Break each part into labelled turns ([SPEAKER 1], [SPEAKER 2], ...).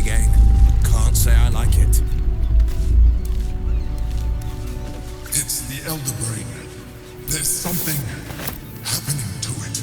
[SPEAKER 1] again. Can't say I like it.
[SPEAKER 2] It's the Elder Brain. There's something happening to it.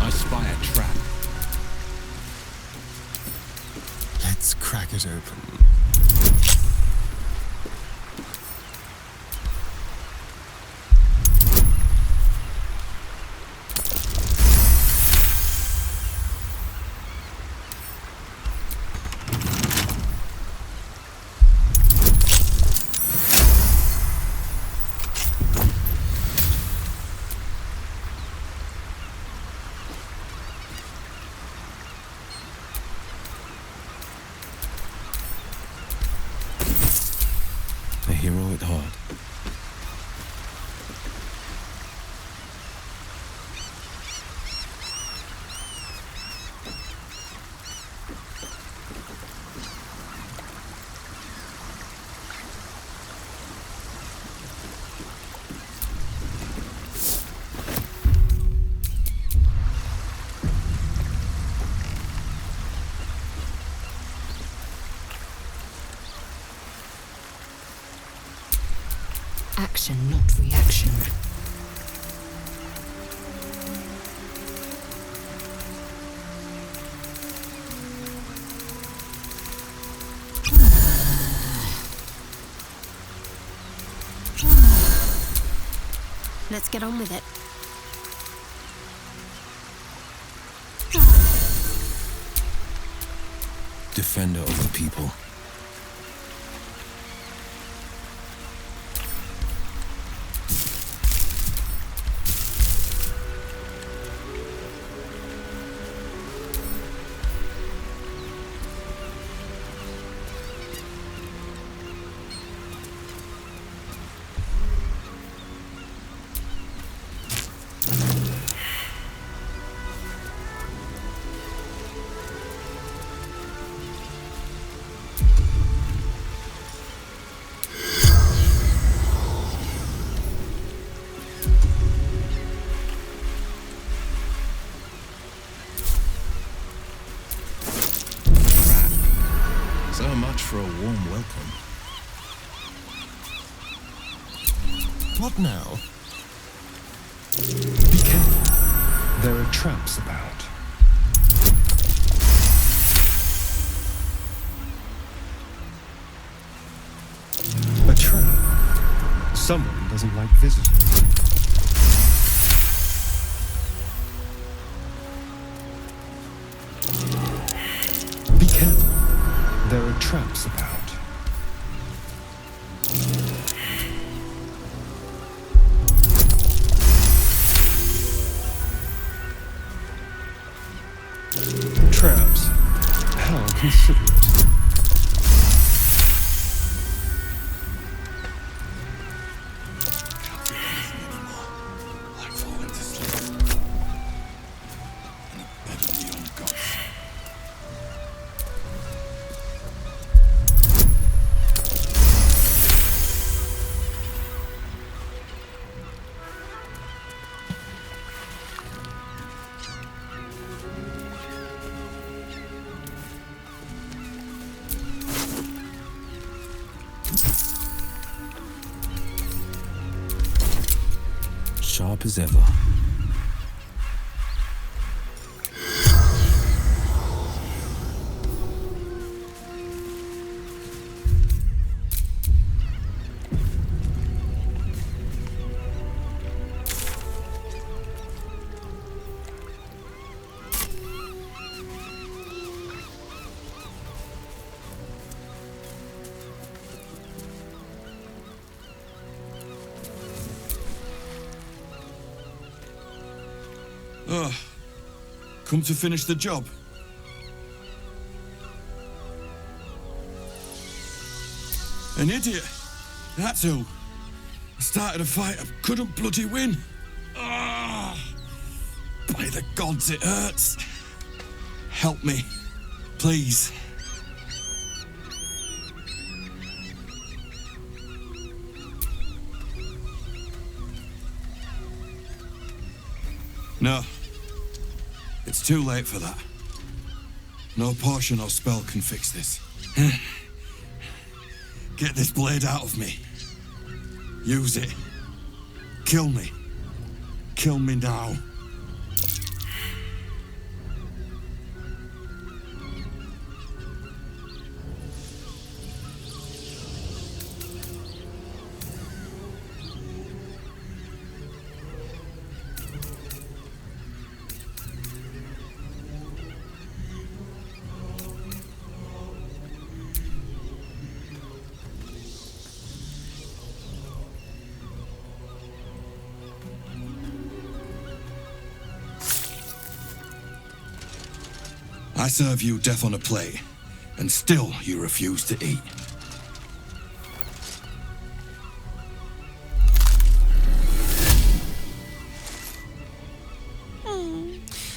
[SPEAKER 1] I spy a trap.
[SPEAKER 2] Let's crack it open.
[SPEAKER 1] A hero at heart.
[SPEAKER 3] Action, not reaction.
[SPEAKER 4] Let's get on with it.
[SPEAKER 1] Defender of the people. So much for a warm welcome.
[SPEAKER 2] What now? Be careful. There are traps about. A trap. Someone doesn't like visitors. Be careful. There are traps about. Traps. How considerate. Can't feel anything anymore. Like falling to sleep. In a bed of neon guts.
[SPEAKER 1] sharp as ever.
[SPEAKER 5] Come to finish the job. An idiot. That's who. I started a fight I couldn't bloody win. Ah! By the gods, it hurts. Help me, please. No. It's too late for that. No potion or spell can fix this. Get this blade out of me. Use it. Kill me. Kill me now. I serve you death on a plate, and still you refuse to eat.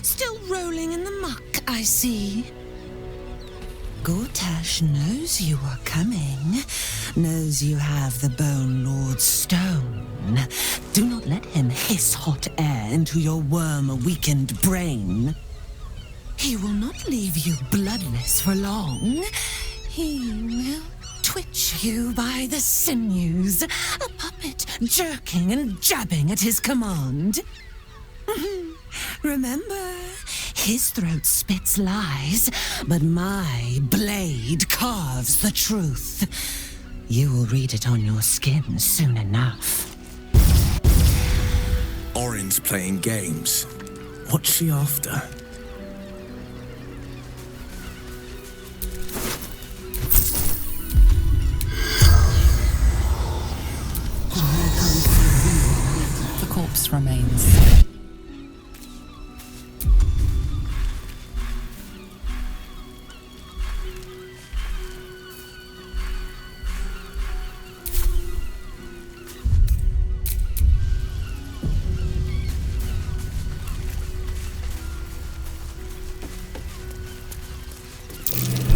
[SPEAKER 3] Still rolling in the muck, I see. Gortash knows you are coming, knows you have the Bone Lord's stone. Do not let him hiss hot air into your worm-weakened brain. He will not leave you bloodless for long. He will twitch you by the sinews, a puppet jerking and jabbing at his command. Remember, his throat spits lies, but my blade carves the truth. You will read it on your skin soon enough.
[SPEAKER 1] Orin's playing games. What's she after?
[SPEAKER 6] The corpse remains.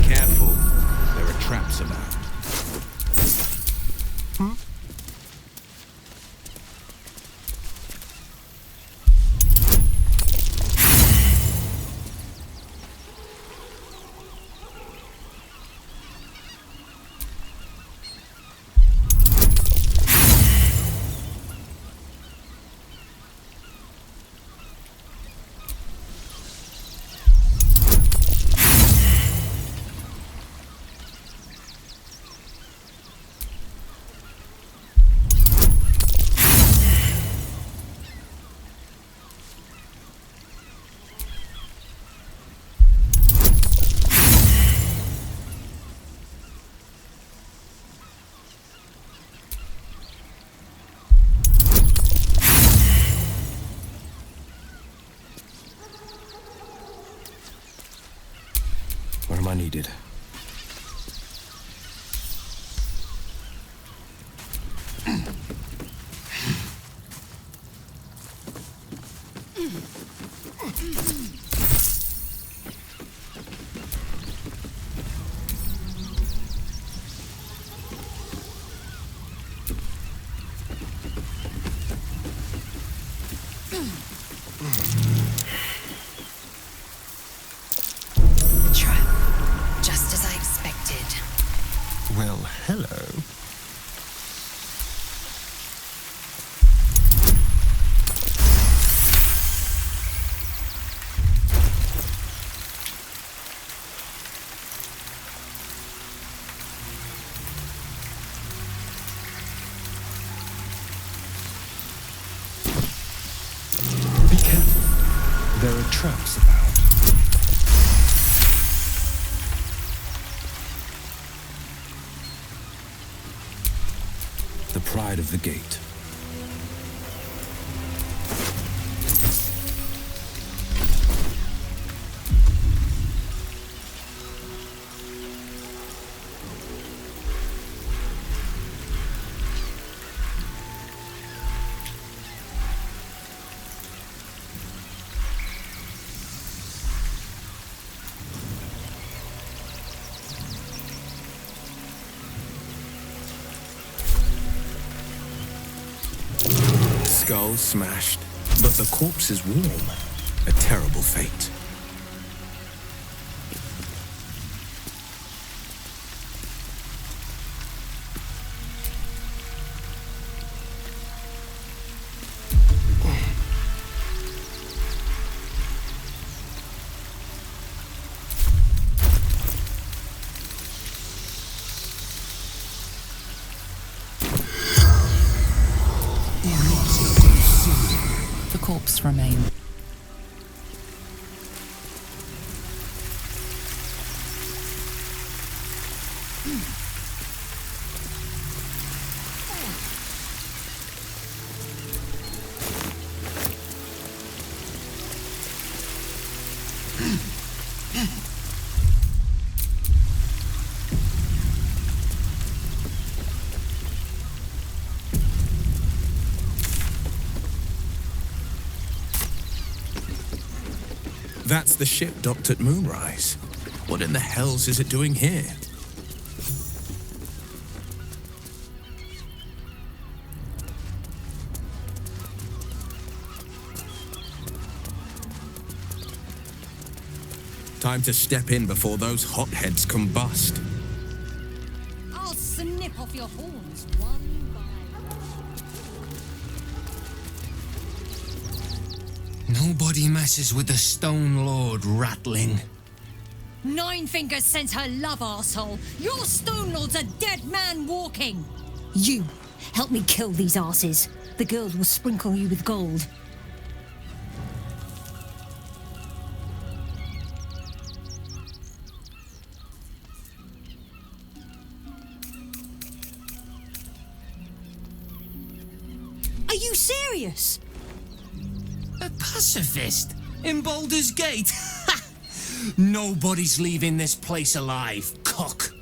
[SPEAKER 1] Careful, there are traps about. Where am I needed? Well, hello.
[SPEAKER 5] There are traps about.
[SPEAKER 1] The pride of the gate.
[SPEAKER 7] Skull smashed, but the corpse is warm. A terrible fate.
[SPEAKER 6] The corpse remains.
[SPEAKER 7] That's the ship docked at Moonrise. What in the hells is it doing here? Time to step in before those hotheads combust.
[SPEAKER 8] I'll snip off your horns one by one.
[SPEAKER 9] Nobody messes with the Stone Lord, Ratling.
[SPEAKER 8] Nine Fingers sends her love, arsehole. Your Stone Lord's a dead man walking. You, help me kill these asses. The girls will sprinkle you with gold. Are you serious?
[SPEAKER 9] A pacifist in Baldur's Gate? Nobody's leaving this place alive, cock.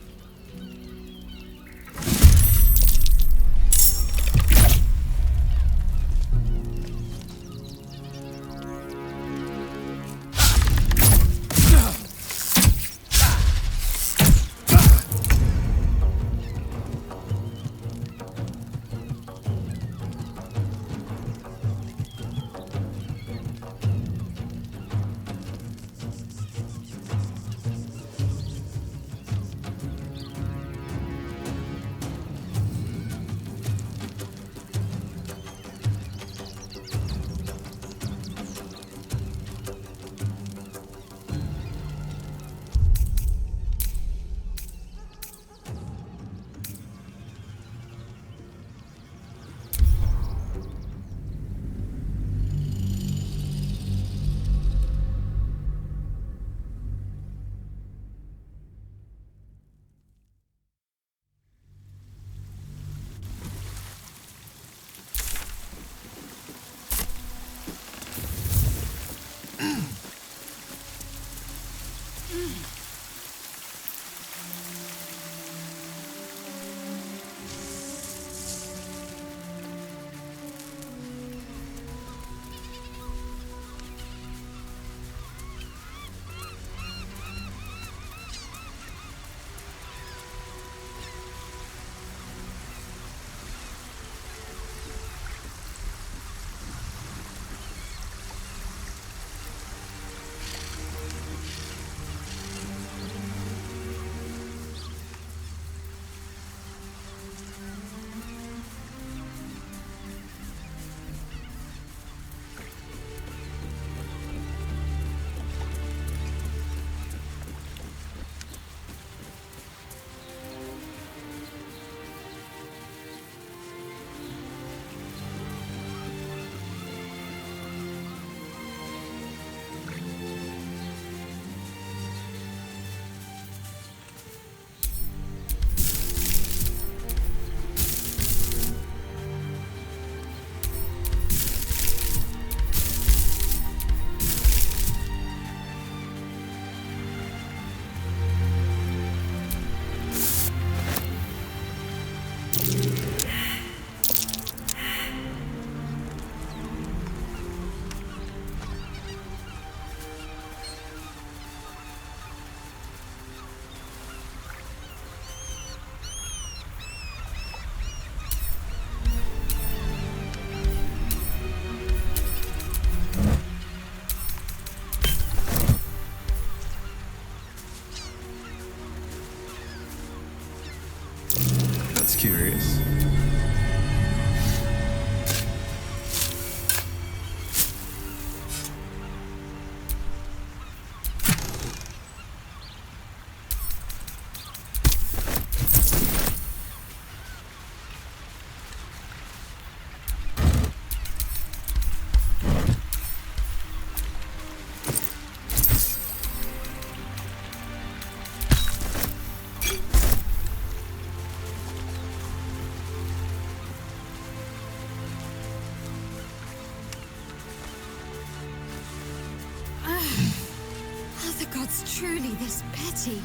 [SPEAKER 4] it's truly this petty.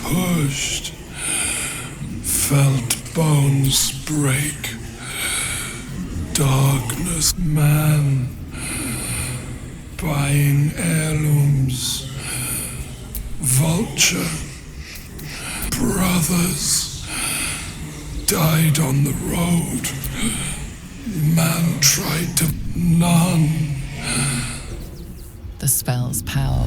[SPEAKER 2] Pushed, felt bones break. Darkness, man, buying heirlooms. Vulture, brothers, died on the road. Man tried to, none.
[SPEAKER 6] The spell's power.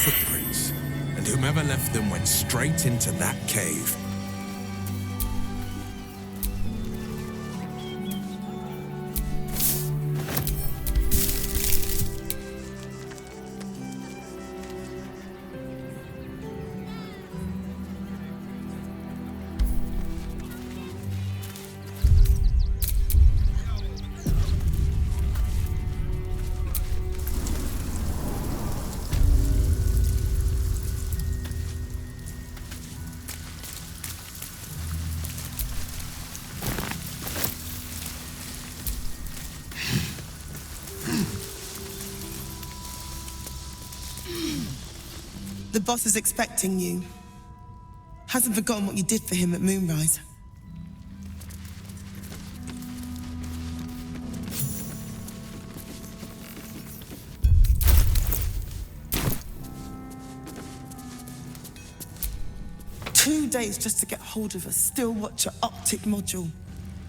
[SPEAKER 7] Footprints, and whomever left them went straight into that cave.
[SPEAKER 10] The boss is expecting you. Hasn't forgotten what you did for him at Moonrise. Two days just to get hold of a still watcher optic module.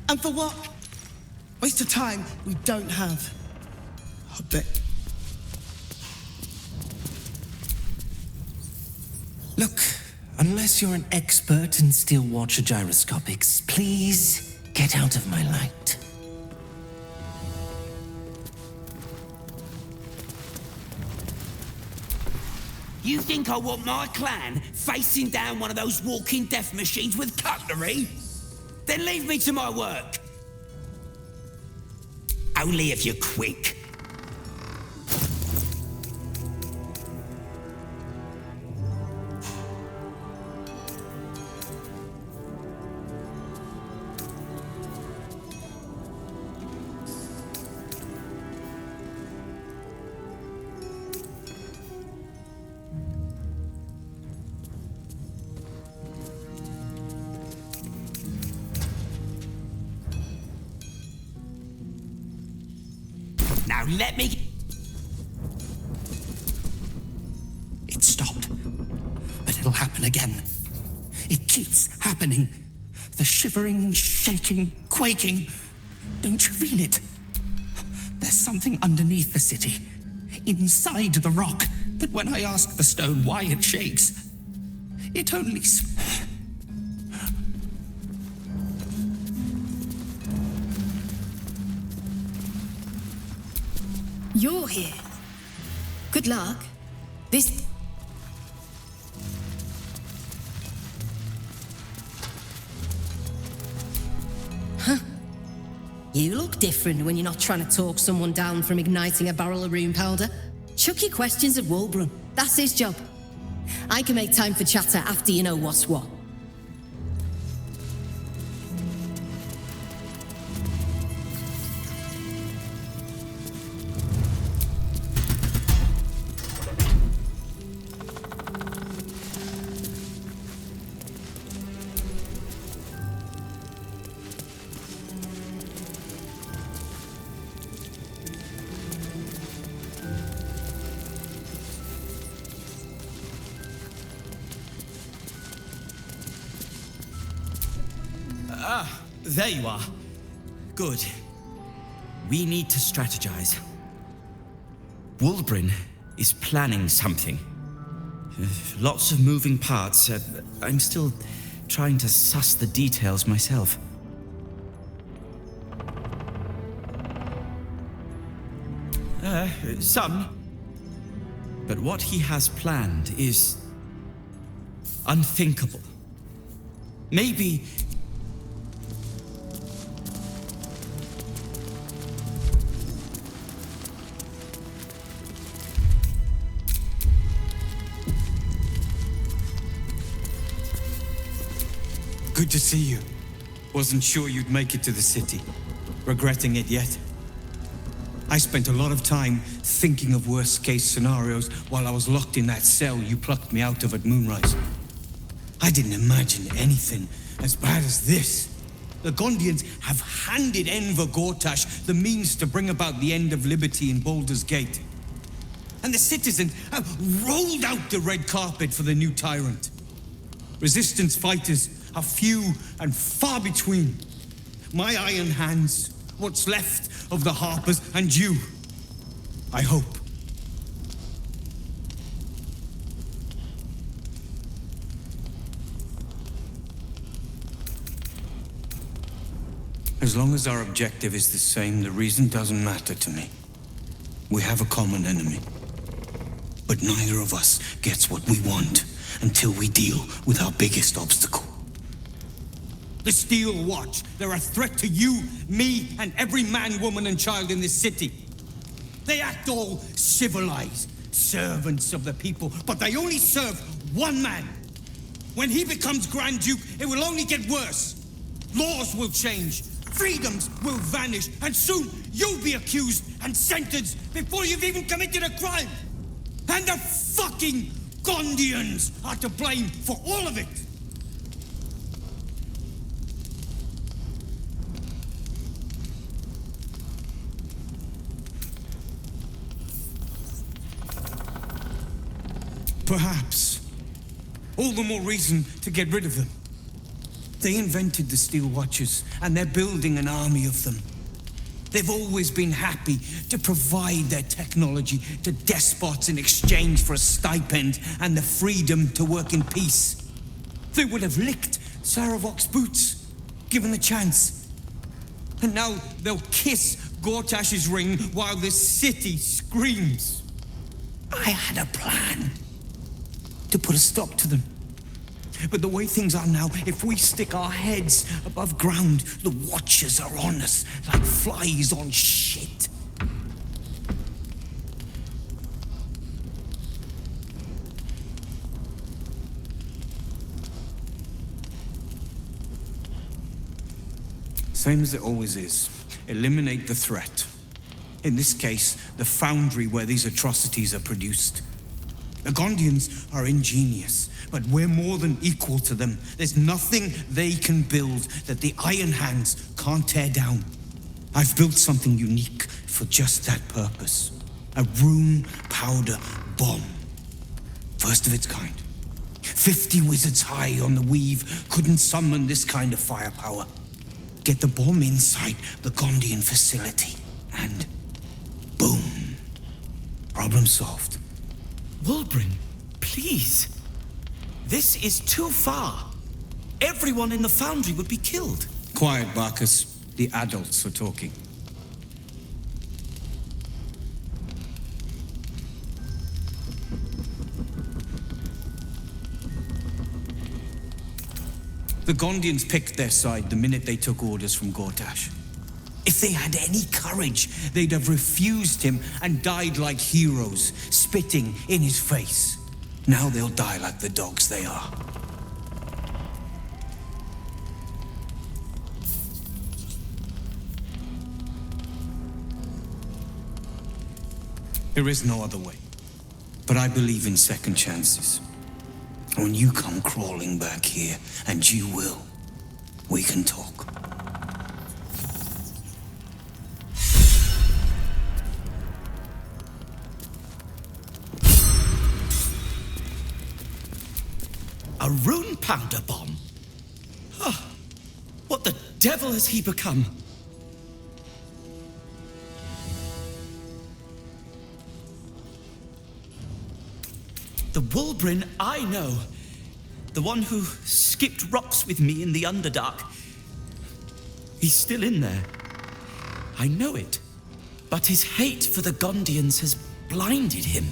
[SPEAKER 10] And for what? Waste of time we don't have. I bet.
[SPEAKER 11] Look, unless you're an expert in still watcher gyroscopics, please get out of my light.
[SPEAKER 9] You think I want my clan facing down one of those walking death machines with cutlery? Then leave me to my work. Only if you're quick. let me...
[SPEAKER 11] It stopped, but it'll happen again. It keeps happening. The shivering, shaking, quaking. Don't you feel it? There's something underneath the city, inside the rock, that when I ask the stone why it shakes, it only...
[SPEAKER 12] You're here. Good luck. This...
[SPEAKER 13] Huh. You look different when you're not trying to talk someone down from igniting a barrel of rune powder. Chuck your questions at Walbrum. That's his job. I can make time for chatter after you know what's what.
[SPEAKER 9] There you are. Good. We need to strategize. Wulbrin is planning something. Lots of moving parts. I'm still trying to suss the details myself. Some. But what he has planned is unthinkable. Maybe...
[SPEAKER 5] Good to see you. Wasn't sure you'd make it to the city. Regretting it yet? I spent a lot of time thinking of worst-case scenarios while I was locked in that cell you plucked me out of at Moonrise. I didn't imagine anything as bad as this. The Gondians have handed Enver Gortash the means to bring about the end of liberty in Baldur's Gate. And the citizens have rolled out the red carpet for the new tyrant. Resistance fighters are few and far between. My iron hands, what's left of the Harpers, and you, I hope. As long as our objective is the same, the reason doesn't matter to me. We have a common enemy. But neither of us gets what we want until we deal with our biggest obstacle. The Steel Watch. They're a threat to you, me, and every man, woman, and child in this city. They act all civilized, servants of the people, but they only serve one man. When he becomes Grand Duke, it will only get worse. Laws will change, freedoms will vanish, and soon you'll be accused and sentenced before you've even committed a crime. And the fucking Gondians are to blame for all of it. Perhaps. All the more reason to get rid of them. They invented the Steel Watchers, and they're building an army of them. They've always been happy to provide their technology to despots in exchange for a stipend and the freedom to work in peace. They would have licked Saravok's boots, given the chance. And now they'll kiss Gortash's ring while this city screams. I had a plan to put a stop to them. But the way things are now, if we stick our heads above ground, the Watchers are on us like flies on shit. Same as it always is. Eliminate the threat. In this case, the foundry where these atrocities are produced. The Gondians are ingenious, but we're more than equal to them. There's nothing they can build that the Iron Hands can't tear down.
[SPEAKER 11] I've built something unique for just that purpose. A rune powder bomb. First of its kind. 50 wizards high on the weave couldn't summon this kind of firepower. Get the bomb inside the Gondian facility, and boom. Problem solved.
[SPEAKER 9] Wulbren, please. This is too far. Everyone in the foundry would be killed.
[SPEAKER 11] Quiet, Barkus. The adults are talking. The Gondians picked their side the minute they took orders from Gortash. If they had any courage, they'd have refused him and died like heroes, spitting in his face. Now they'll die like the dogs they are. There is no other way. But I believe in second chances. When you come crawling back here, and you will, we can talk.
[SPEAKER 9] A rune powder bomb? Oh, what the devil has he become? The Wulbren I know. The one who skipped rocks with me in the Underdark. He's still in there. I know it. But his hate for the Gondians has blinded him.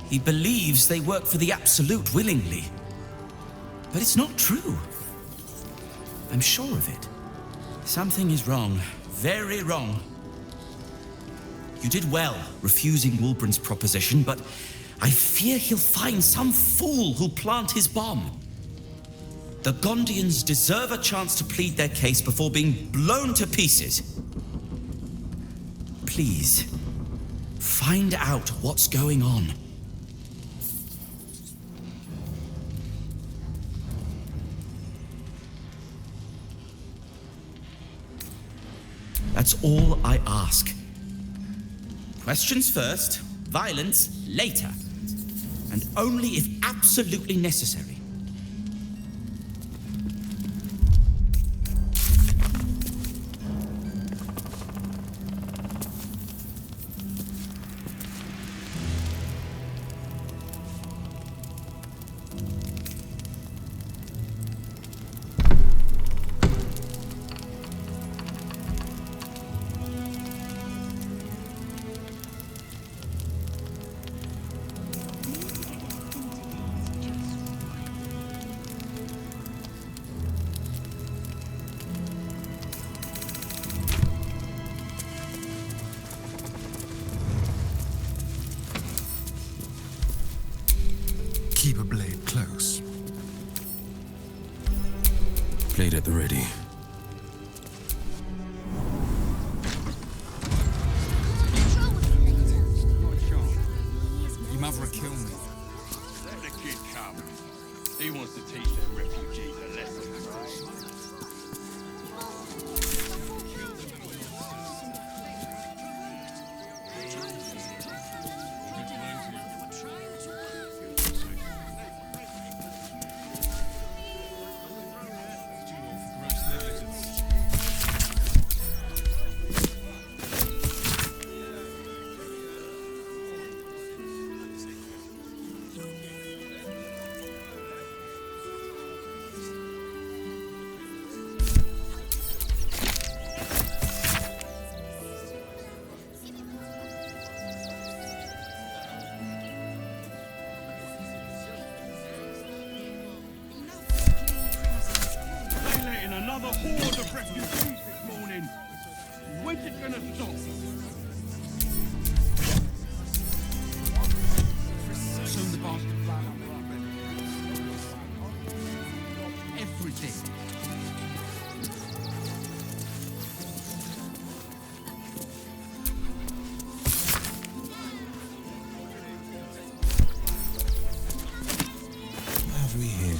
[SPEAKER 9] He believes they work for the Absolute willingly. But it's not true. I'm sure of it. Something is wrong. Very wrong. You did well refusing Wulbren's proposition, but I fear he'll find some fool who'll plant his bomb. The Gondians deserve a chance to plead their case before being blown to pieces. Please, find out what's going on. That's all I ask. Questions first, violence later. And only if absolutely necessary.
[SPEAKER 2] Keep a blade close.
[SPEAKER 1] Blade at the ready.
[SPEAKER 5] Your mother will kill me.
[SPEAKER 14] Let the kid come. He wants to teach them refugees a lesson, right? Another horde of refugees this morning. When's it gonna stop?
[SPEAKER 5] Soon the bastard fly up. Everything.
[SPEAKER 1] What have we here?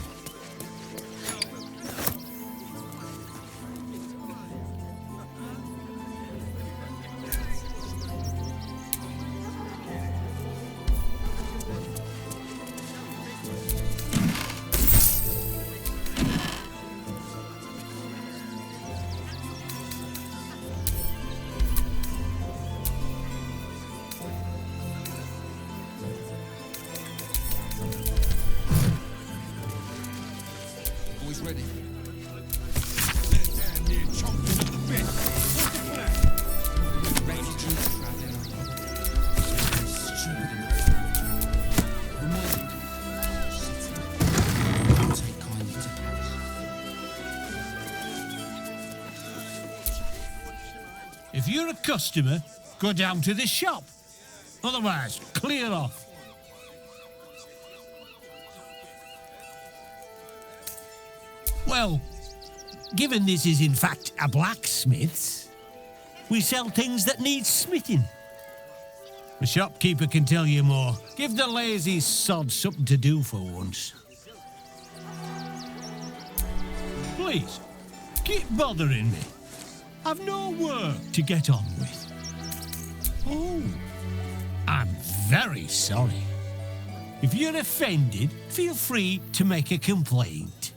[SPEAKER 14] Almost ready. They're damn near chomping at the bit. What's the plan? Ranger troops traveling on. Stupid enough. Don't take kindly to Paris.
[SPEAKER 15] If you're a customer, go down to the shop. Otherwise, clear off. Well, given this is in fact a blacksmith's, we sell things that need smithing. The shopkeeper can tell you more. Give the lazy sod something to do for once. Please, keep bothering me. I've no work to get on with. Oh, I'm very sorry. If you're offended, feel free to make a complaint.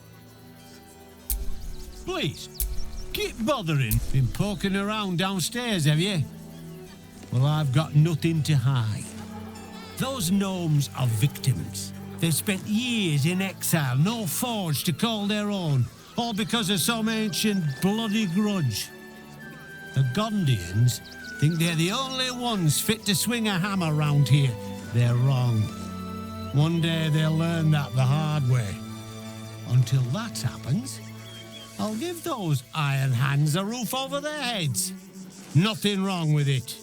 [SPEAKER 15] Please, keep bothering. Been poking around downstairs, have you? Well, I've got nothing to hide. Those gnomes are victims. They've spent years in exile, no forge to call their own, all because of some ancient bloody grudge. The Gondians think they're the only ones fit to swing a hammer round here. They're wrong. One day they'll learn that the hard way. Until that happens, I'll give those iron hands a roof over their heads. Nothing wrong with it.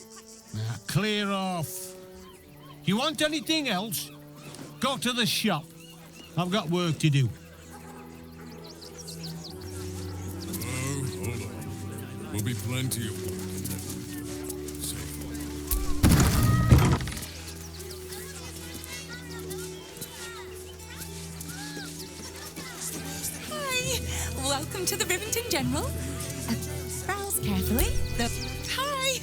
[SPEAKER 15] Now clear off. You want anything else? Go to the shop. I've got work to do.
[SPEAKER 2] Oh, hold on. Will be plenty of work.
[SPEAKER 16] Hi, welcome to the Rivington General. Browse carefully. Hi,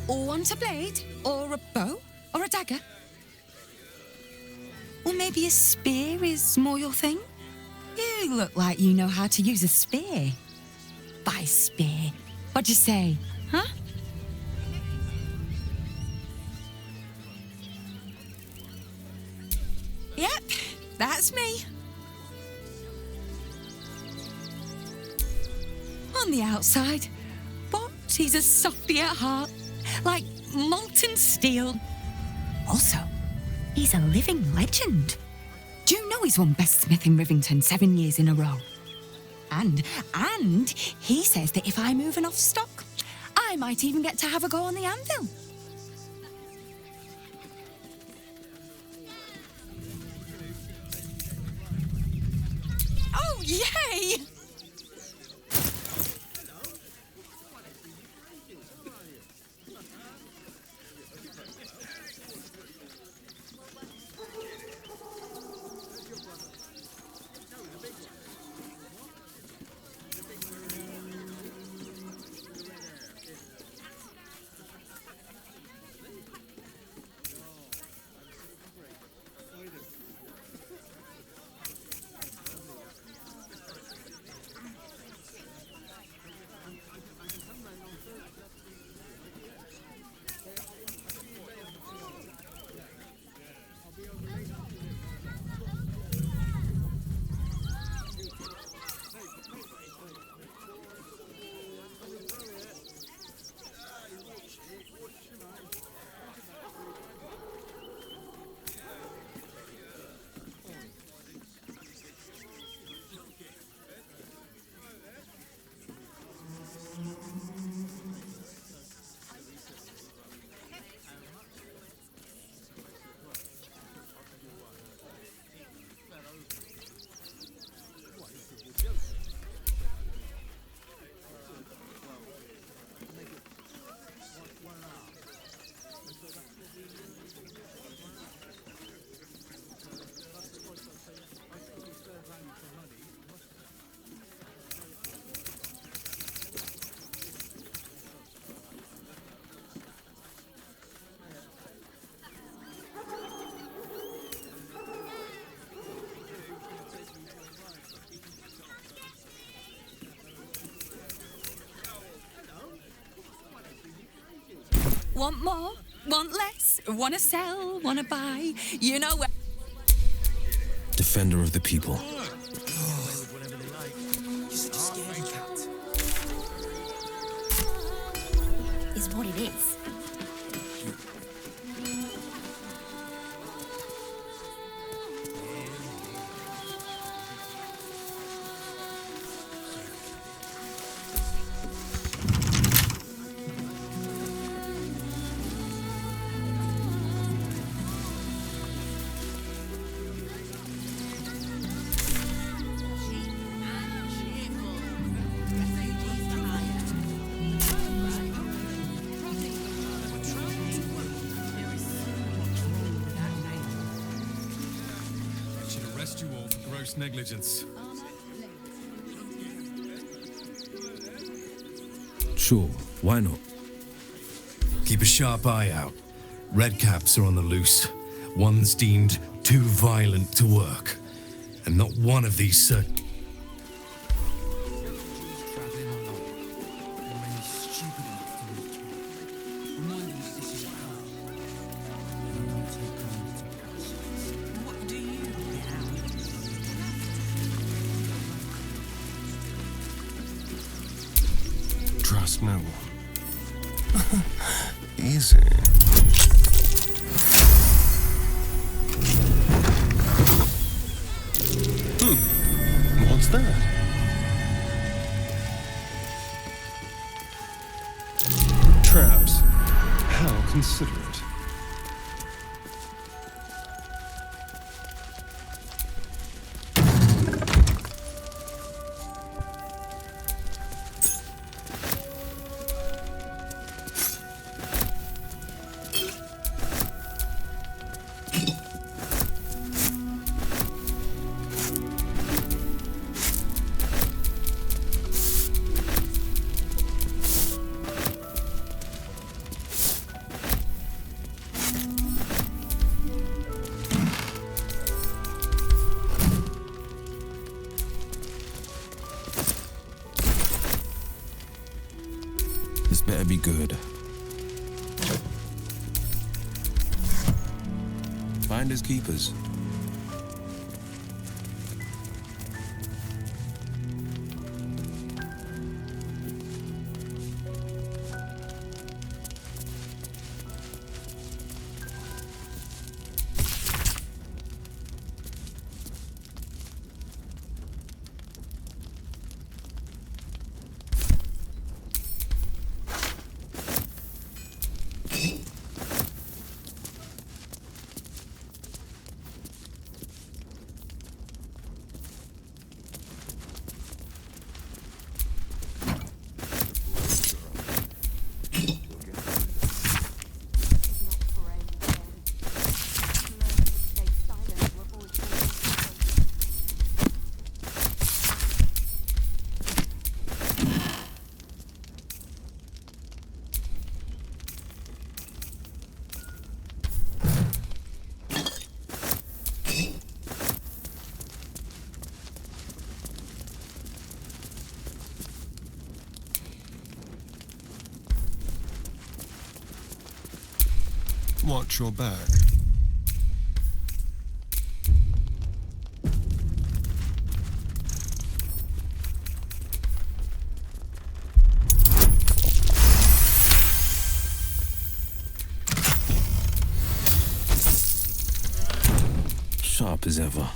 [SPEAKER 16] want a blade or a bow or a dagger? Or maybe a spear is more your thing? You look like you know how to use a spear. By spear. What'd you say, huh? Yep, that's me. On the outside, but he's a softy at heart, like molten steel. Also, he's a living legend. Do you know he's won Best Smith in Rivington 7 years in a row? And he says that if I move enough stock, I might even get to have a go on the anvil. Oh, yay! Want more? Want less? Wanna sell? Wanna buy? You know where.
[SPEAKER 7] Defender of the people.
[SPEAKER 4] what it is.
[SPEAKER 1] You all for gross negligence.
[SPEAKER 17] Sure, why not?
[SPEAKER 18] Keep a sharp eye out. Red caps are on the loose. One's deemed too violent to work. And not one of these
[SPEAKER 19] Trust no one. Easy. What's that? Traps. How considerate.
[SPEAKER 17] This better be good. Finders keepers. Watch your back. Sharp as ever.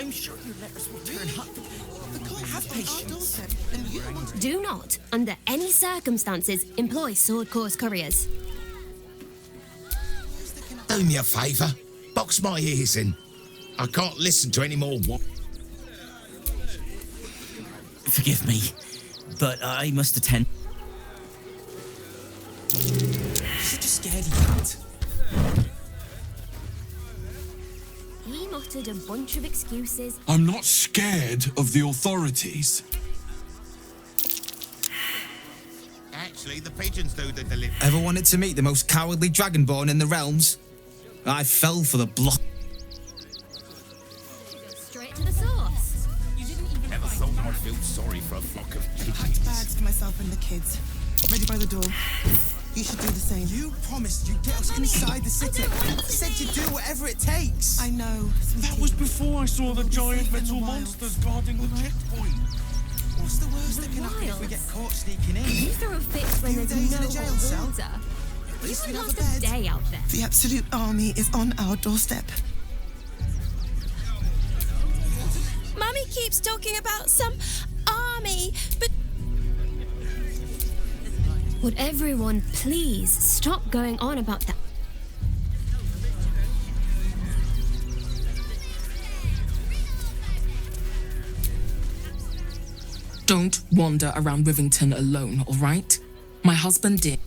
[SPEAKER 9] I'm sure your letters will turn up. Have patience.
[SPEAKER 20] Do not, under any circumstances, employ sword course couriers.
[SPEAKER 21] Do me a favour. Box my ears in. I can't listen to any more.
[SPEAKER 9] Forgive me, but I must attend. Such a scaredy cat.
[SPEAKER 20] He muttered a bunch of excuses.
[SPEAKER 5] I'm not scared of the authorities.
[SPEAKER 21] Actually, the pigeons do the delivery.
[SPEAKER 22] Ever wanted to meet the most cowardly dragonborn in the realms? I fell for the block.
[SPEAKER 20] Straight to the source.
[SPEAKER 21] Never thought I'd feel sorry for a flock of
[SPEAKER 10] Packed
[SPEAKER 21] chickens.
[SPEAKER 10] bags for myself and the kids. Ready by the door. You should do the same.
[SPEAKER 23] You promised you'd get us inside the city. You said you'd do whatever it takes.
[SPEAKER 10] I know.
[SPEAKER 14] That was before I saw the giant metal monsters guarding the checkpoint.
[SPEAKER 23] What's the worst that can happen if we get caught sneaking in?
[SPEAKER 20] You throw fits when there's
[SPEAKER 23] days in
[SPEAKER 20] no
[SPEAKER 23] a jail cell.
[SPEAKER 20] order. You
[SPEAKER 23] least
[SPEAKER 20] would
[SPEAKER 23] we'd have
[SPEAKER 20] last
[SPEAKER 23] a
[SPEAKER 20] a
[SPEAKER 23] bed.
[SPEAKER 20] day out there.
[SPEAKER 10] The absolute army is on our doorstep.
[SPEAKER 24] Mummy keeps talking about some army, but...
[SPEAKER 20] Would everyone please stop going on about that?
[SPEAKER 25] Don't wander around Rivington alone, all right? My husband did.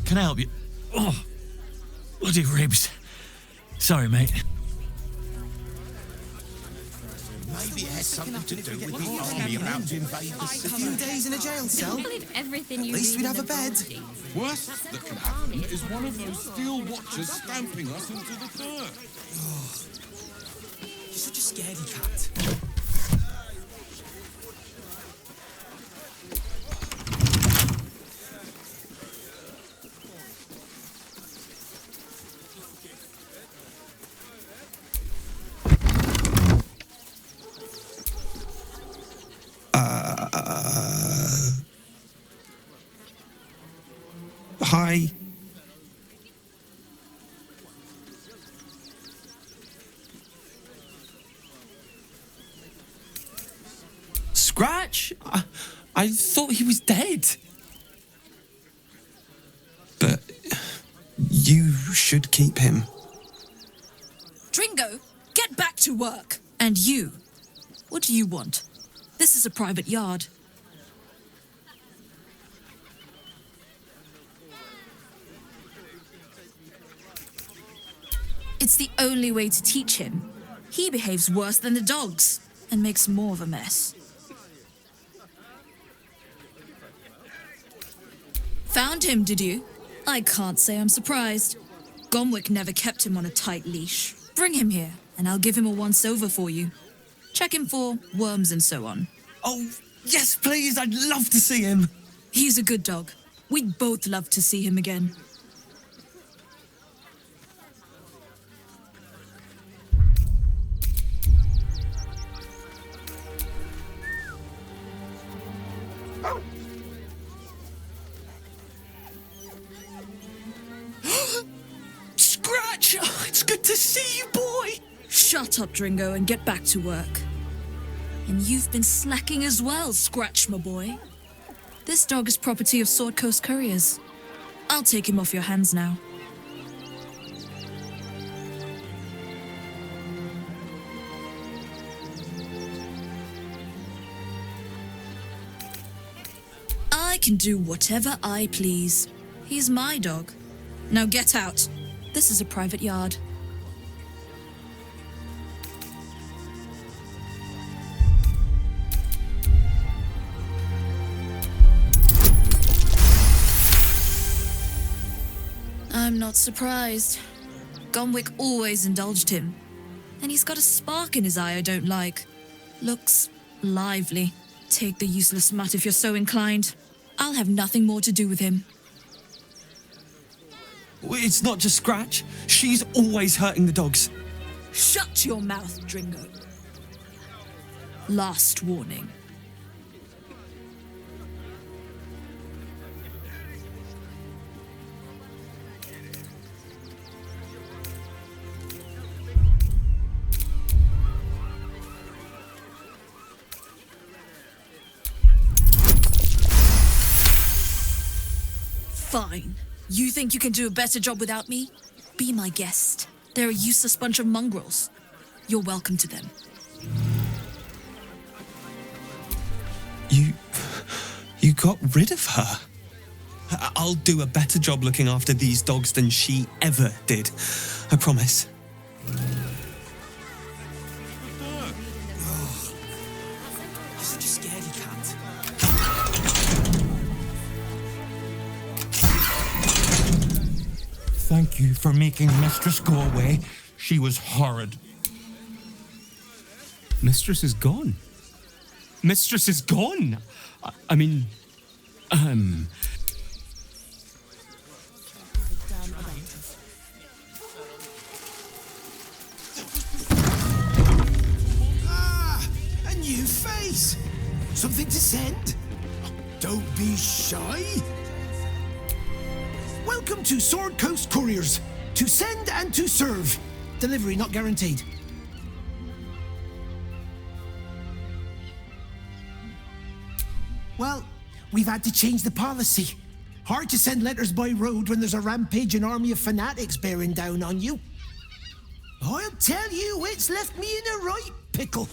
[SPEAKER 26] Can I help you? Oh, bloody ribs. Sorry, mate.
[SPEAKER 21] Maybe it has something to do with the army about to invade the
[SPEAKER 23] A
[SPEAKER 21] city.
[SPEAKER 23] few days in a jail
[SPEAKER 20] I
[SPEAKER 23] cell.
[SPEAKER 20] can't believe everything you
[SPEAKER 23] At least
[SPEAKER 20] read
[SPEAKER 23] we'd
[SPEAKER 20] in
[SPEAKER 23] have a
[SPEAKER 20] the
[SPEAKER 23] bed.
[SPEAKER 20] Baldur.
[SPEAKER 5] Worst that can happen is one of those steel watchers stamping us into the dirt.
[SPEAKER 23] You're such a scaredy cat.
[SPEAKER 22] Hi.
[SPEAKER 9] Scratch? I thought he was dead.
[SPEAKER 22] But you should keep him.
[SPEAKER 27] Dringo, get back to work. And you, what do you want? This is a private yard. It's the only way to teach him. He behaves worse than the dogs and makes more of a mess. Found him, did you? I can't say I'm surprised. Gomwick never kept him on a tight leash. Bring him here, and I'll give him a once-over for you. Check him for worms and so on.
[SPEAKER 9] Oh, yes, please. I'd love to see him.
[SPEAKER 27] He's a good dog. We'd both love to see him again.
[SPEAKER 9] Scratch! Oh, it's good to see you, boy.
[SPEAKER 27] Shut up, Dringo, and get back to work. And you've been slacking as well, Scratch, my boy. This dog is property of Sword Coast Couriers. I'll take him off your hands now. I can do whatever I please. He's my dog. Now get out. This is a private yard. I'm not surprised. Gomwick always indulged him. And he's got a spark in his eye I don't like. Looks lively. Take the useless mutt if you're so inclined. I'll have nothing more to do with him.
[SPEAKER 9] It's not just Scratch. She's always hurting the dogs.
[SPEAKER 27] Shut your mouth, Dringo. Last warning. Fine. You think you can do a better job without me? Be my guest. They're a useless bunch of mongrels. You're welcome to them.
[SPEAKER 3] You got rid of her? I'll do a better job looking after these dogs than she ever did. I promise.
[SPEAKER 22] You're such a scaredy cat.
[SPEAKER 6] Thank you for making Mistress go away. She was horrid.
[SPEAKER 3] Mistress is gone. Mistress is gone. I mean,
[SPEAKER 8] Ah, a new face. Something to send? Don't be shy. Welcome to Sword Coast Couriers. To send and to serve. Delivery not guaranteed. Well, we've had to change the policy. Hard to send letters by road when there's a rampaging army of fanatics bearing down on you. I'll tell you, it's left me in a right pickle.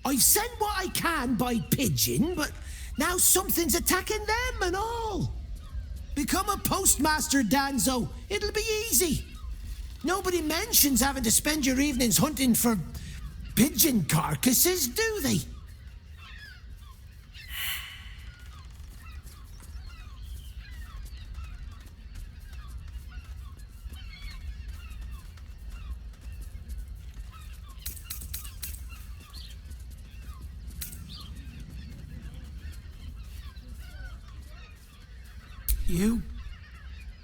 [SPEAKER 8] I've sent what I can by pigeon, but now something's attacking them and all. Become a postmaster, Danzo. It'll be easy. Nobody mentions having to spend your evenings hunting for pigeon carcasses, do they?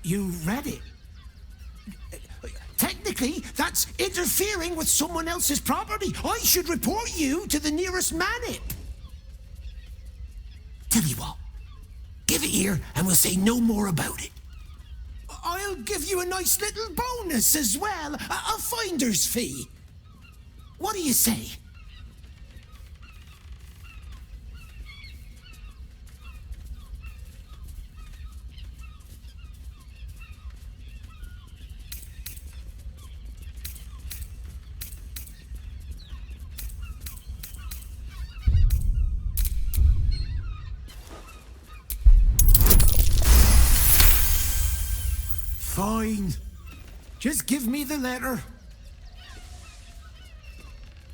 [SPEAKER 8] You read it. Technically, that's interfering with someone else's property. I should report you to the nearest manip. Tell you what, give it here and we'll say no more about it. I'll give you a nice little bonus as well, a finder's fee. What do you say? Fine. Just give me the letter.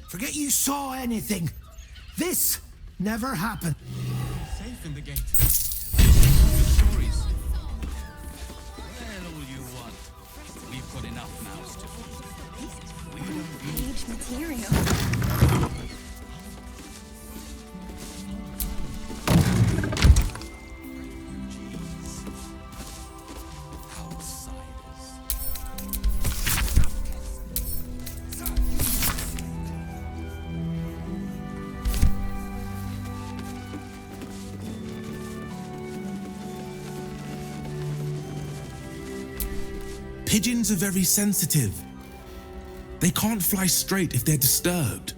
[SPEAKER 8] Forget you saw anything. This never happened.
[SPEAKER 26] Safe in the gate. Stories. Well, all you want. We've got enough now, still. We don't
[SPEAKER 4] Age material.
[SPEAKER 19] Pigeons are very sensitive. They can't fly straight if they're disturbed.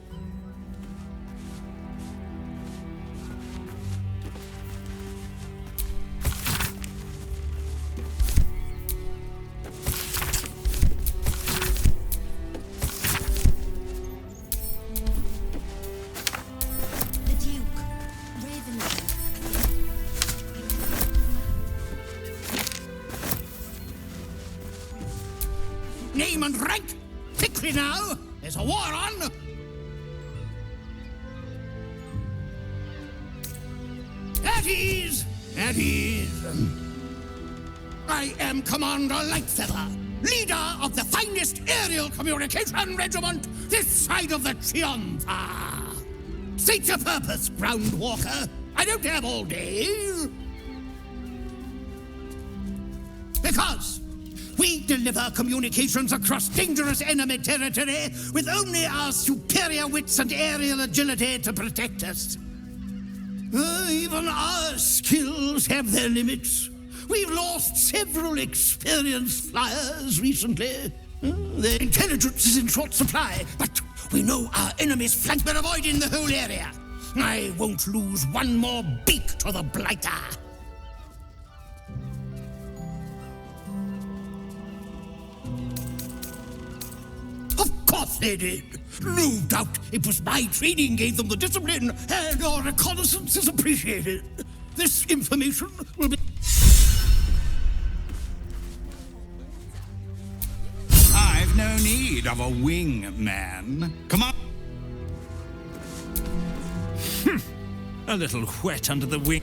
[SPEAKER 8] Name and rank! Quickly now! There's a war on! At ease! At ease! I am Commander Lightfeather, leader of the finest aerial communication regiment this side of the Chianfa. State your purpose, Groundwalker. I don't have all day. Because we deliver communications across dangerous enemy territory with only our superior wits and aerial agility to protect us. Even our skills have their limits. We've lost several experienced flyers recently. Their intelligence is in short supply, but we know our enemies flank by avoiding the whole area. I won't lose one more beak to the blighter.
[SPEAKER 6] said it. No doubt it was my training gave them the discipline, and our reconnaissance is appreciated. This information will be...
[SPEAKER 14] I've no need of a wing man. Come on. A little wet under the wing.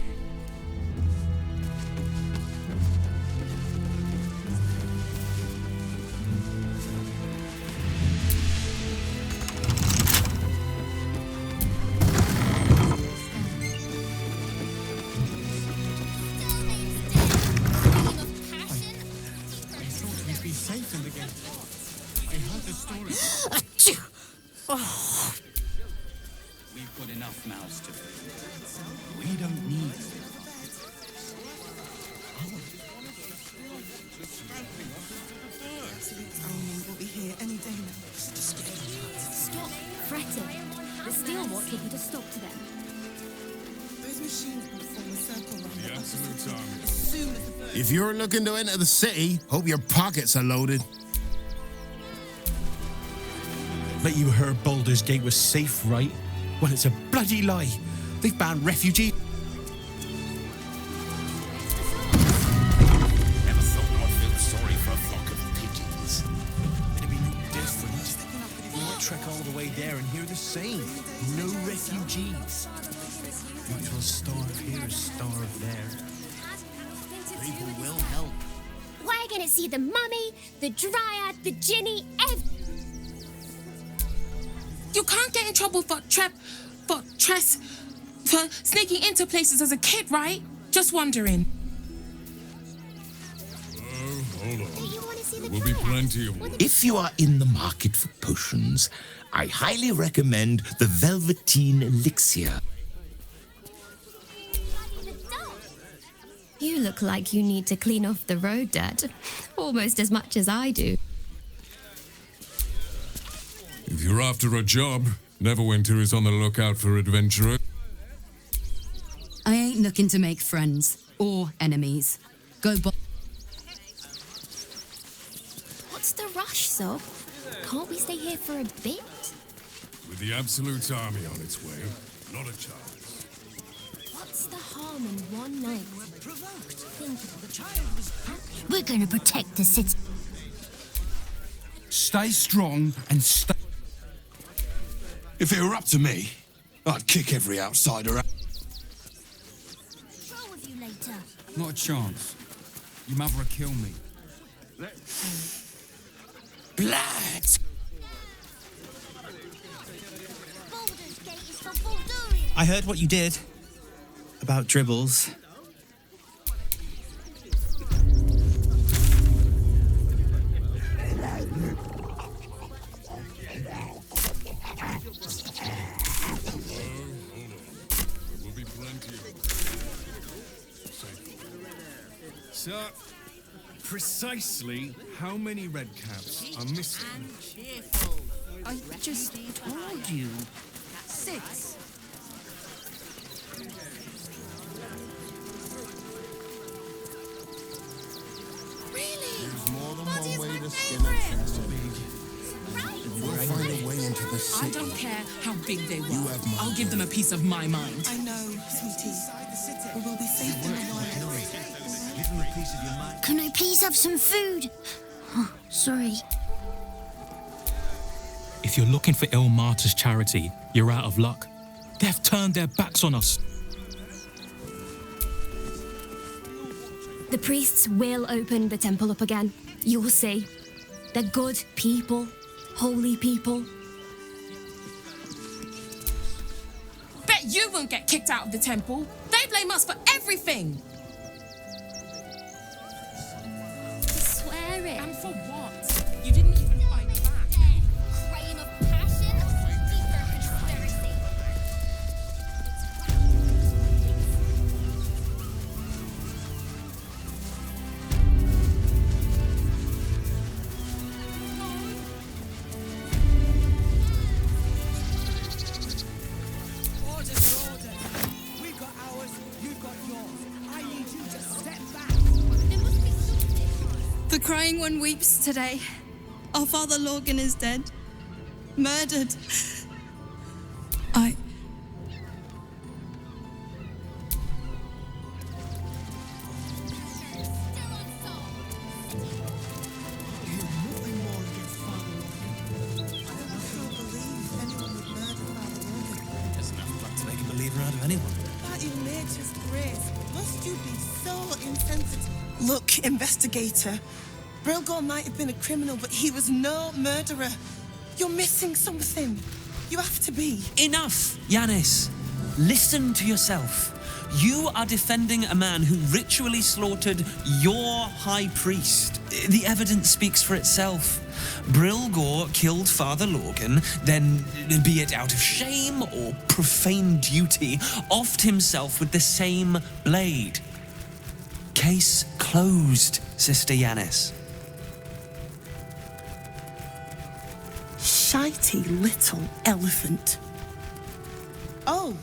[SPEAKER 26] We've got enough mouths to feed. We don't need
[SPEAKER 10] We'll be here any day now.
[SPEAKER 20] Stop fretting. The steel won't take you to stop to them.
[SPEAKER 10] Those machines will form a circle around
[SPEAKER 14] The absolute army.
[SPEAKER 10] as soon as the
[SPEAKER 21] If you're looking to enter the city, hope your pockets are loaded.
[SPEAKER 19] Bet you heard Baldur's Gate was safe, right? Well, it's a bloody lie. They've banned refugees.
[SPEAKER 21] Never thought I'd feel sorry for a flock of pigeons.
[SPEAKER 3] It'd be no different. You might trek all the way there and hear the same. No refugees. Might as well starve here as starve there. People will help.
[SPEAKER 20] We're gonna see the mummy, the dryad, the ginny,
[SPEAKER 25] You can't get in trouble for sneaking into places as a kid, right? Just wondering.
[SPEAKER 17] Hold on. There will be plenty of...
[SPEAKER 21] If you are in the market for potions, I highly recommend the Velveteen Elixir.
[SPEAKER 20] You look like you need to clean off the road dirt. Almost as much as I do.
[SPEAKER 17] If you're after a job, Neverwinter is on the lookout for adventurers.
[SPEAKER 2] I ain't looking to make friends or enemies.
[SPEAKER 20] What's the rush, Sob? Can't we stay here for a bit?
[SPEAKER 17] With the Absolute Army on its way, not a chance.
[SPEAKER 20] What's the harm in one night?
[SPEAKER 2] We're gonna protect the city.
[SPEAKER 5] Stay strong and stay... If it were up to me, I'd kick every outsider out.
[SPEAKER 26] Not a chance. Your mother would kill me.
[SPEAKER 21] Blood!
[SPEAKER 22] I heard what you did about dribbles.
[SPEAKER 18] So, precisely how many red caps are missing?
[SPEAKER 2] I just told you. 6.
[SPEAKER 21] There's more than one way to skin a cat. We'll find a way into the
[SPEAKER 25] I
[SPEAKER 21] city.
[SPEAKER 25] don't care how big they were.
[SPEAKER 21] You have my
[SPEAKER 25] I'll give them a piece of my mind.
[SPEAKER 10] I know, sweetie. We will be safe in a while.
[SPEAKER 2] Can I please have some food? Oh, sorry.
[SPEAKER 7] If you're looking for Il Martyr's charity, you're out of luck. They've turned their backs on us.
[SPEAKER 20] The priests will open the temple up again. You'll see. They're good people, holy people.
[SPEAKER 25] Bet you won't get kicked out of the temple. They blame us for everything.
[SPEAKER 20] Swear it.
[SPEAKER 25] And for what? You didn't even fight back.
[SPEAKER 20] Crane of passion, deeper conspiracy.
[SPEAKER 23] Order for order. We've got ours, you've got yours. I need you to step back.
[SPEAKER 24] The crying one weeps today. Our father Lorgan is dead.
[SPEAKER 10] Murdered.
[SPEAKER 3] There's nothing but to make a believer out of anyone.
[SPEAKER 10] But in nature's grace, must you be so insensitive? Look, investigator. Brilgor might have been a criminal, but he was no murderer. You're missing something. You have to be.
[SPEAKER 1] Enough, Yanis. Listen to yourself. You are defending a man who ritually slaughtered your high priest. The evidence speaks for itself. Brilgor killed Father Lorgan, then, be it out of shame or profane duty, offed himself with the same blade. Case closed, Sister Yanis.
[SPEAKER 10] Shitey little elephant. Oh,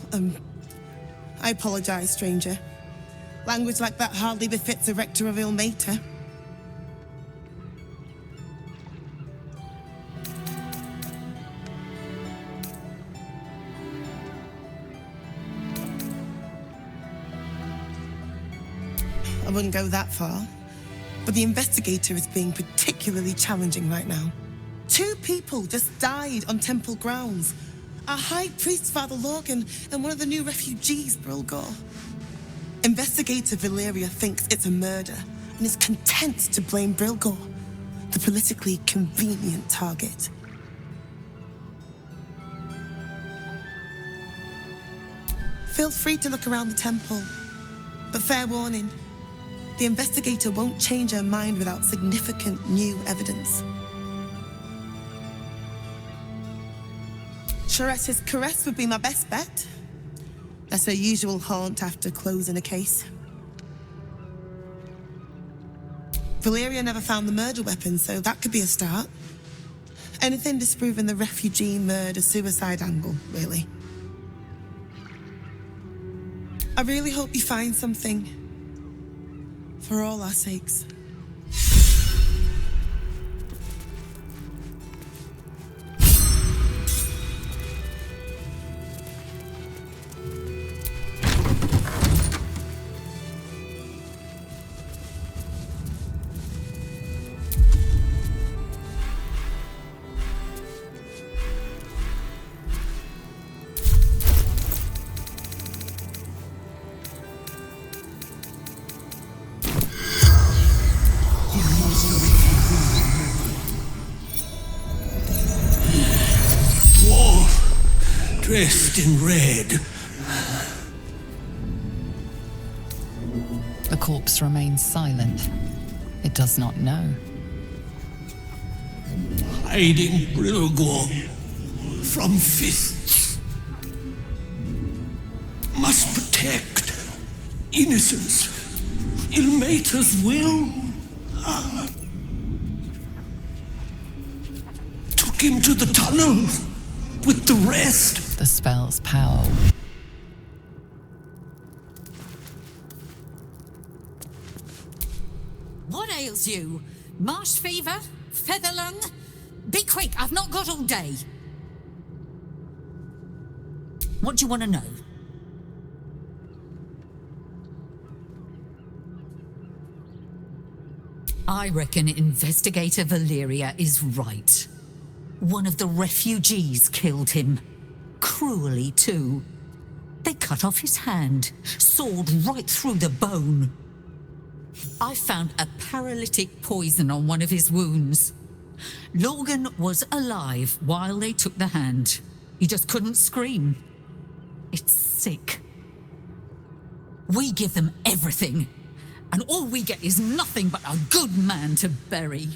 [SPEAKER 10] I apologise, stranger. Language like that hardly befits a rector of Ilmater. I wouldn't go that far, but the investigator is being particularly challenging right now. 2 people just died on temple grounds. Our high priest, Father Lorgan, and one of the new refugees, Brilgor. Investigator Valeria thinks it's a murder and is content to blame Brilgor, the politically convenient target. Feel free to look around the temple, but fair warning, the investigator won't change her mind without significant new evidence. Charette's caress would be my best bet. That's her usual haunt after closing a case. Valeria never found the murder weapon, so that could be a start. Anything disproving the refugee murder-suicide angle, really. I really hope you find something. For all our sakes.
[SPEAKER 6] Dressed in red.
[SPEAKER 9] The corpse remains silent. It does not know.
[SPEAKER 6] Hiding Brilgor from fists. Must protect innocence. Ilmater's will. Took him to the tunnels with the rest.
[SPEAKER 9] The spell's power.
[SPEAKER 11] What ails you? Marsh fever? Feather lung? Be quick, I've not got all day. What do you want to know? I reckon Investigator Valeria is right. One of the refugees killed him. Cruelly, too. They cut off his hand, sawed right through the bone. I found a paralytic poison on one of his wounds. Lorgan was alive while they took the hand. He just couldn't scream. It's sick. We give them everything, and all we get is nothing but a good man to bury.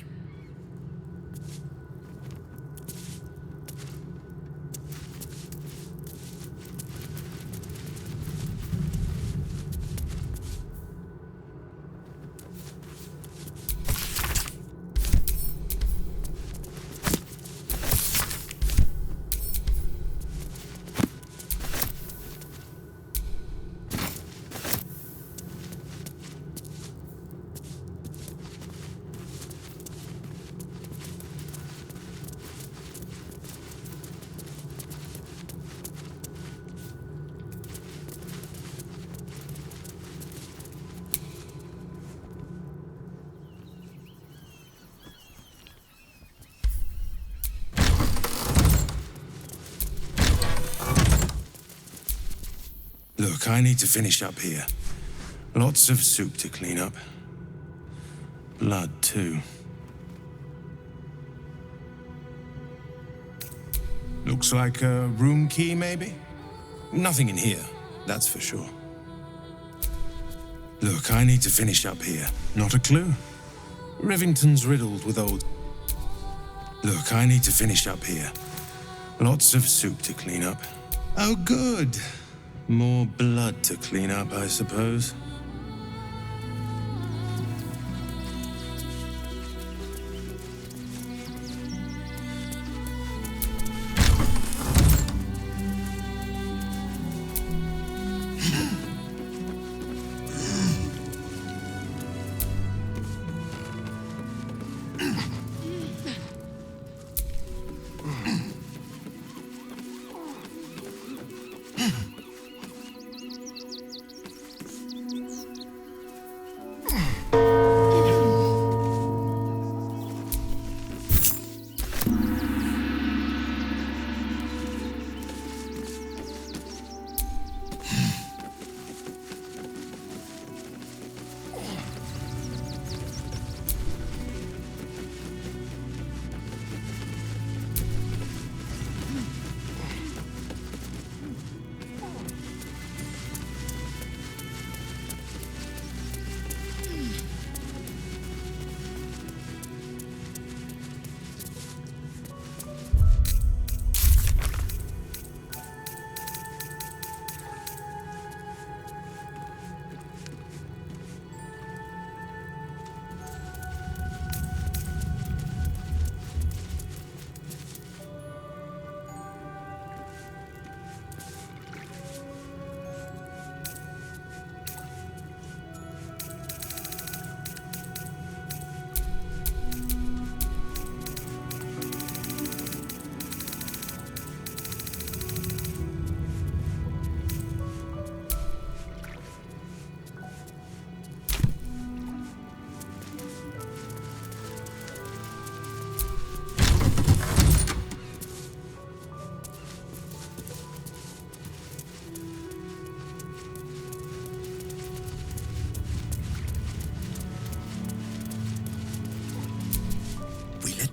[SPEAKER 5] Look, I need to finish up here. Lots of soup to clean up. Blood, too. Looks like a room key, maybe? Nothing in here, that's for sure. Look, I need to finish up here. Not a clue. Rivington's riddled with old... Look, I need to finish up here. Lots of soup to clean up. Oh, good. More blood to clean up, I suppose.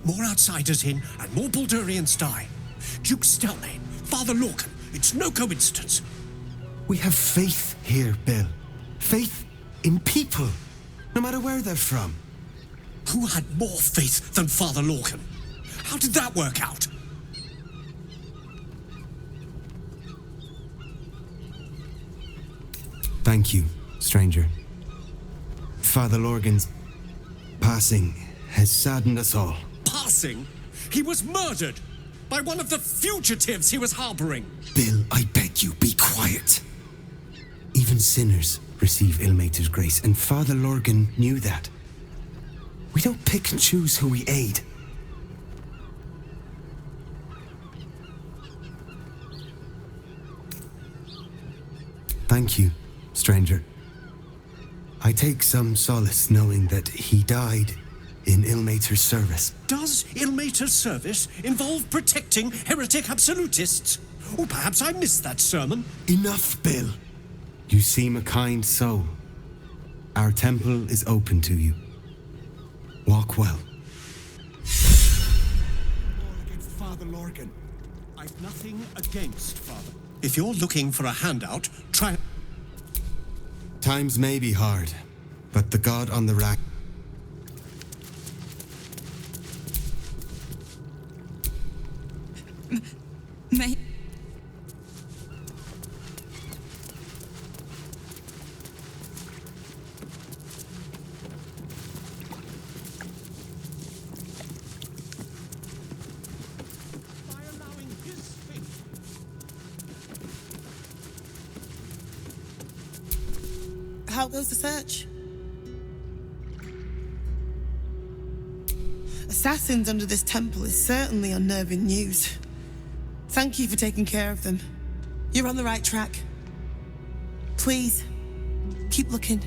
[SPEAKER 6] More outsiders in, and more Baldurians die. Duke Stelmane, Father Lorcan, it's no coincidence.
[SPEAKER 4] We have faith here, Bill. Faith in people, no matter where they're from.
[SPEAKER 6] Who had more faith than Father Lorcan? How did that work out?
[SPEAKER 4] Thank you, stranger. Father Lorgan's passing has saddened us all.
[SPEAKER 6] Passing? He was murdered by one of the fugitives he was harboring.
[SPEAKER 4] Bill, I beg you, be quiet. Even sinners receive Ilmater's grace, and Father Lorgan knew that. We don't pick and choose who we aid. Thank you, stranger. I take some solace knowing that he died in Ilmater's service.
[SPEAKER 6] Does Ilmater's service involve protecting heretic absolutists? Or perhaps I missed that sermon.
[SPEAKER 4] Enough, Bill. You seem a kind soul. Our temple is open to you. Walk well.
[SPEAKER 6] Against Father Lorgan. I've nothing against Father. If you're looking for a handout, try...
[SPEAKER 4] Times may be hard, but the god on the rack...
[SPEAKER 8] May...
[SPEAKER 10] How goes the search? Assassins under this temple is certainly unnerving news. Thank you for taking care of them. You're on the right track. Please, keep looking.